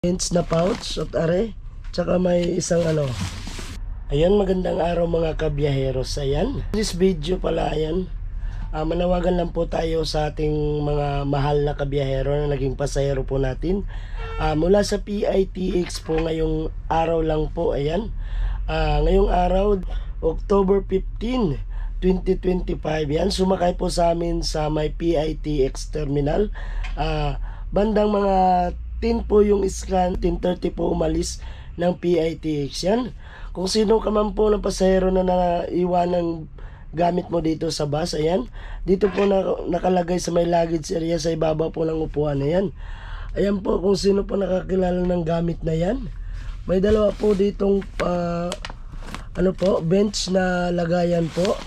Bench na pouch at are, tsaka may isang ayan, magandang araw mga kabiyaheros. Ayan, this video pala, ayan, manawagan lang po tayo sa ating mga mahal na kabiyahero na naging pasahero po natin mula sa PITX po ngayong araw lang po. Ayan, ngayong araw, October 15, 2025, yan, sumakay po sa amin sa may PITX terminal. Bandang mga 10 po yung scan, 10:30 po umalis ng PITX. Yan, kung sino ka man po ng pasahero na naiwan ng gamit mo dito sa bus, ayan, dito po nakalagay sa may luggage area sa ibabaw po ng upuan. Ayan, ayan po, kung sino po nakakilala ng gamit na yan. May dalawa po ditong bench na lagayan po,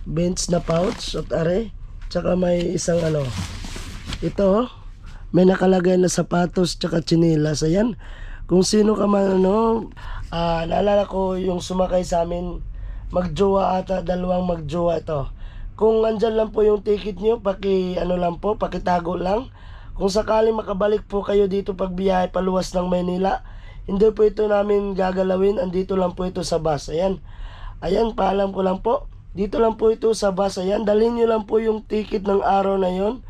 bench na pouch at are, tsaka may isang ito, may nakalagay na sapatos tsaka tsinelas. Ayan, kung sino ka man naalala ko yung sumakay sa amin, magjowa ata, dalawang magjowa ito. Kung andyan lang po yung ticket nyo, pakitago lang. Kung sakaling makabalik po kayo dito pag biyahe paluwas ng Maynila, hindi po ito namin gagalawin, andito lang po ito sa bus. Ayan, ayan, paalam ko lang po, dito lang po ito sa bus. Ayan, dalhin nyo lang po yung ticket ng araw na yon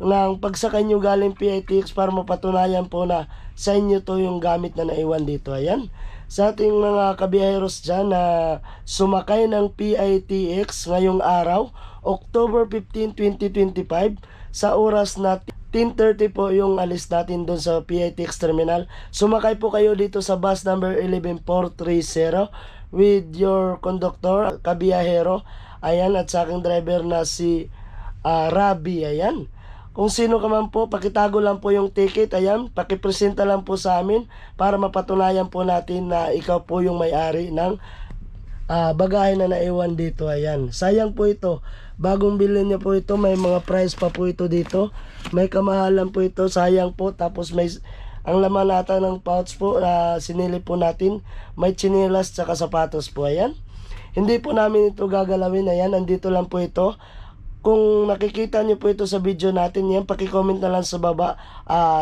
ng pagsakay nyo galing PITX para mapatunayan po na sa inyo to yung gamit na naiwan dito. Ayan, sa ating mga kabiyaheros dyan na sumakay ng PITX ngayong araw, October 15, 2025, sa oras na 10:30 po yung alis natin doon sa PITX terminal. Sumakay po kayo dito sa bus number 11430 with your conductor, kabiyahero, ayan, at sa aking driver na si Rabi. Ayan, kung sino ka man po, pakitago lang po yung ticket. Ayan, pakipresenta lang po sa amin para mapatunayan po natin na ikaw po yung may-ari ng bagahe na naiwan dito. Ayan, sayang po ito, bagong bilhin niya po ito, may mga price pa po ito dito, may kamahalan po ito, sayang po. Tapos may ang laman nata ng pouch po na sinili po natin, may tsinelas tsaka sapatos po. Ayan, hindi po namin ito gagalawin. Ayan, andito lang po ito. Kung nakikita nyo po ito sa video natin, yan, paki-comment na lang sa baba,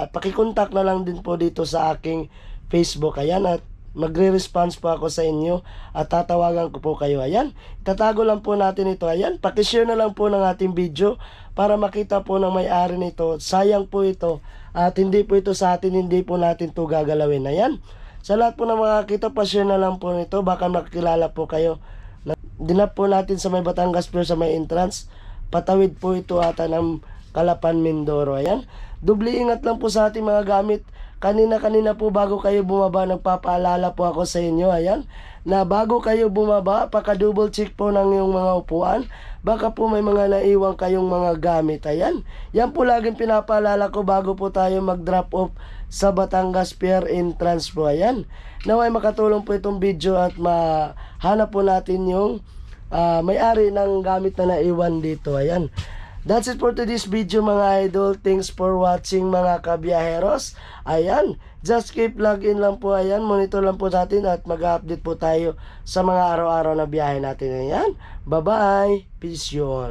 paki-contact na lang din po dito sa aking Facebook. Ayan, at magre-response po ako sa inyo at tatawagan ko po kayo. Ayan, tatago lang po natin ito. Ayan, paki-share na lang po ng ating video para makita po ng may-ari nito. Sayang po ito at hindi po ito sa atin, hindi po natin ito gagalawin. Ayan, sa lahat po ng mga kita, pa-share na lang po nito, baka makakilala po kayo. Dinap po natin sa may Batangas Pier, sa may entrance, patawid po ito ata ng Calapan, Mindoro. Ayan, doble ingat lang po sa ating mga gamit. Kanina po bago kayo bumaba, nagpapaalala po ako sa inyo, ayan, na bago kayo bumaba, paka-double check po ng yung mga upuan. Baka po may mga naiwan kayong mga gamit. Ayan, yan po laging pinapaalala ko bago po tayo mag-drop off sa Batangas Pier entrance po. Ayan, naway makatulong po itong video at mahanap po natin yung may-ari ng gamit na naiwan dito. Ayan, that's it for today's video mga idol. Thanks for watching mga kabiyaheros. Ayan, just keep login lang po. Ayan, monitor lang po natin at mag-update po tayo sa mga araw-araw na biyahe natin. Ayan, bye bye, peace you all.